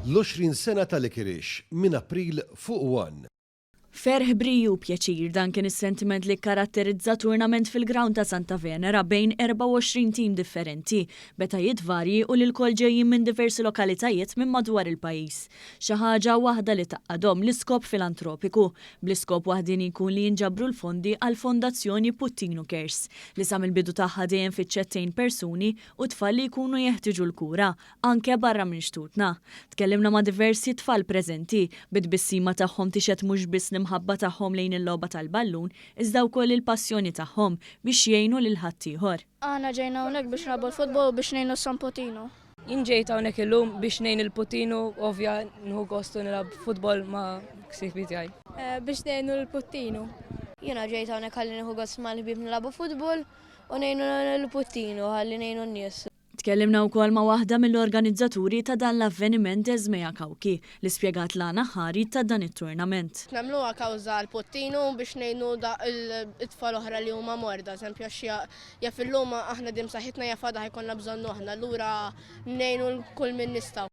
l-20 sena tal-Ikirix minn April fuq 1. Ferħ briju pjaċir dan kien is-sentiment li karatterizza turnament fil-ground ta' Santa Venera bejn 24 tim differenti, betajiet varji u li l-kol ġejjin minn diversi lokalitajiet minn madwar il-pajjiż. Xi ħaġa waħda li taqqadhom l-iskop filantropiku, bl-iskop waħdin jkun li jinġabru l-fondi għal Fondazzjoni Puttino Cares li sa mill-bidu tagħha dejjem fiċċettejn persuni u tfal li jkunu jeħtieġu l-kura anke barra minn xtutna. Tkellimna ma' diversi tfal preżenti bid-bissima tagħhom tixet mhux biss mħabba tagħhom lejn il-logħba tal-ballun, iżda wkoll il-passjoni tagħhom biex jgħinu lil ħaddieħor. Aħna ġejna hawnhekk biex nagħbu l-futbol u biex ngħinu San Potino. Jien ġejt hawnhekk illum biex ngħin il-Puttino, ovvja nħu gostu nilgħab futbol ma' ksieħbi tiegħi. Biex ngħinu l-Puttino. Jiena ġejt hawnhekk ħalli nieħu gost mal-ħbieb nilagħbu futbol u ngħinu l-Puttino ħalli ngħinu n-nies. Tkellimna wkoll ma' waħda mill-organizzaturi ta' dan l-avveniment Ezmeja Kawki li spjegat lana ħari ta' dan it-turnament. Nagħmluha kawża l-Puttino biex ngħinu it-tfal oħra li huma morda, eżempju għax fil-lum aħna dim saħħitna jafada ħajkonna bżonnu aħna lura ngħinu l-kull min nistgħu.